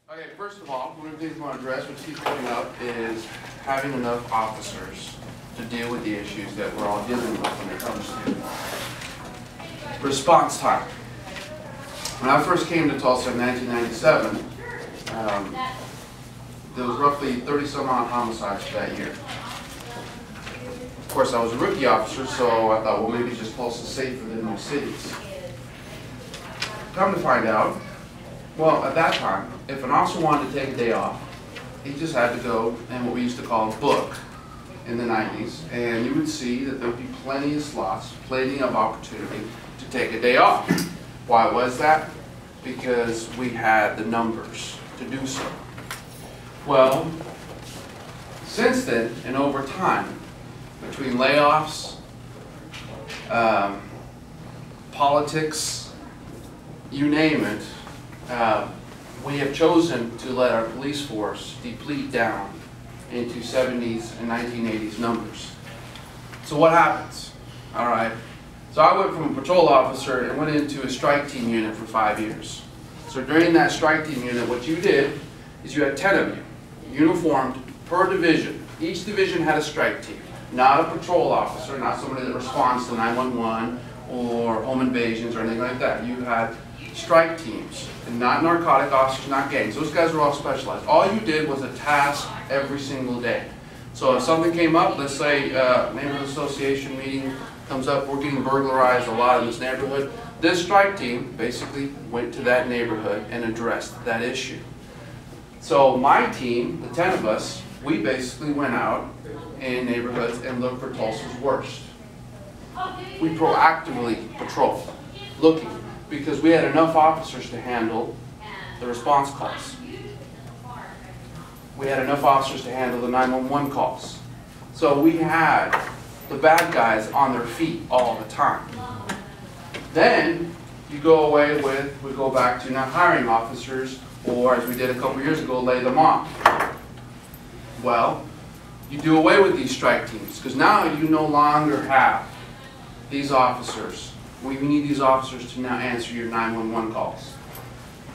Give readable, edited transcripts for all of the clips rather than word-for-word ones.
Okay, first of all, one of the things I want to address, which keeps coming up, is having enough officers to deal with the issues that we're all dealing with when it comes to response time. When I first came to Tulsa in 1997, there was roughly 30-some odd homicides that year. Of course, I was a rookie officer, so I thought, well, maybe just Tulsa's safer than most cities. Come to find out, well, at that time, if an officer wanted to take a day off, he just had to go and what we used to call book in the 90s, and you would see that there would be plenty of slots, plenty of opportunity to take a day off. Why was that? Because we had the numbers to do so. Well, since then, and over time, between layoffs, politics, you name it, we have chosen to let our police force deplete down into 70s and 1980s numbers. So what happens? All right. So I went from a patrol officer and went into a strike team unit for 5 years. So during that strike team unit, what you did is you had 10 of you, uniformed per division. Each division had a strike team, not a patrol officer, not somebody that responds to 911 or home invasions or anything like that. You had strike teams, and not narcotic officers, not gangs. Those guys were all specialized. All you did was a task every single day. So if something came up, let's say neighborhood association meeting comes up, we're getting burglarized a lot in this neighborhood, this strike team basically went to that neighborhood and addressed that issue. So my team, the 10 of us, we basically went out in neighborhoods and looked for Tulsa's worst. We proactively patrolled, looking, because we had enough officers to handle the response calls. We had enough officers to handle the 911 calls. So we had the bad guys on their feet all the time. Then you go away with, we go back to not hiring officers, or as we did a couple years ago, lay them off. Well, you do away with these strike teams, because now you no longer have these officers. We need these officers to now answer your 911 calls.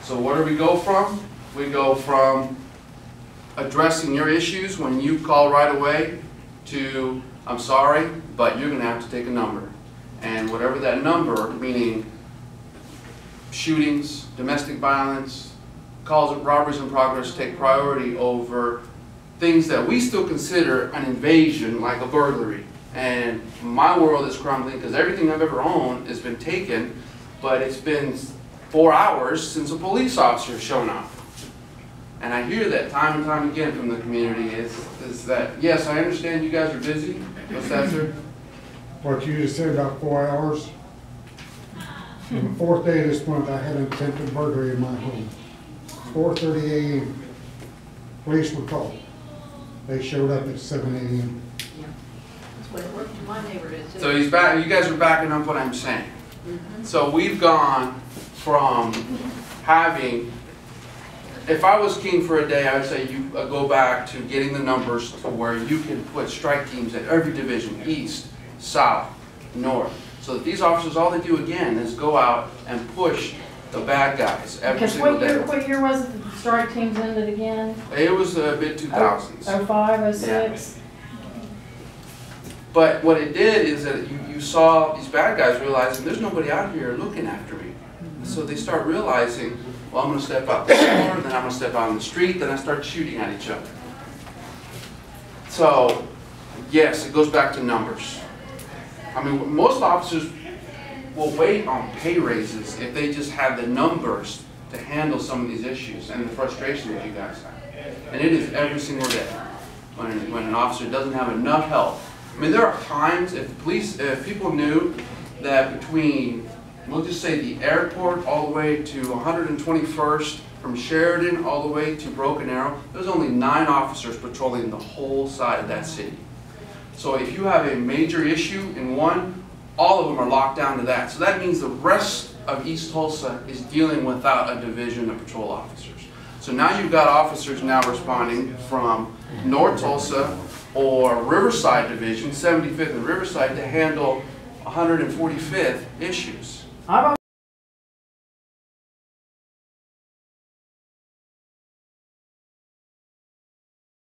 So where do we go from? We go from addressing your issues when you call right away to, I'm sorry, but you're going to have to take a number. And whatever that number, meaning shootings, domestic violence, calls of robberies in progress, take priority over things that we still consider an invasion, like a burglary. And my world is crumbling because everything I've ever owned has been taken, but it's been 4 hours since a police officer has shown up. And I hear that time and time again from the community is that, yes, I understand you guys are busy. What's that, sir? What you just said about 4 hours. On the fourth day of this month, I had an attempted burglary in my home. 4:30 a.m. Police were called. They showed up at 7 a.m. My neighborhood too. So he's back. You guys are backing up what I'm saying. So we've gone from having, if I was king for a day, I would say you go back to getting the numbers to where you can put strike teams at every division, east, south, north. So that these officers, all they do again is go out and push the bad guys every single day. What year was it the strike teams ended again? It was a bit 2000s. 05, 06? Yeah. But what it did is that you saw these bad guys realizing there's nobody out here looking after me. So they start realizing, well, I'm going to step out the door, then I'm going to step out on the street, then I start shooting at each other. So, yes, it goes back to numbers. I mean, most officers will wait on pay raises if they just have the numbers to handle some of these issues and the frustration that you guys have. And it is every single day when an officer doesn't have enough help. I mean, there are times if people knew that between, we'll just say the airport all the way to 121st, from Sheridan all the way to Broken Arrow, there's only 9 officers patrolling the whole side of that city. So if you have a major issue in one, all of them are locked down to that. So that means the rest of East Tulsa is dealing without a division of patrol officers. So now you've got officers now responding from North Tulsa or Riverside Division, 75th and Riverside, to handle 145th issues.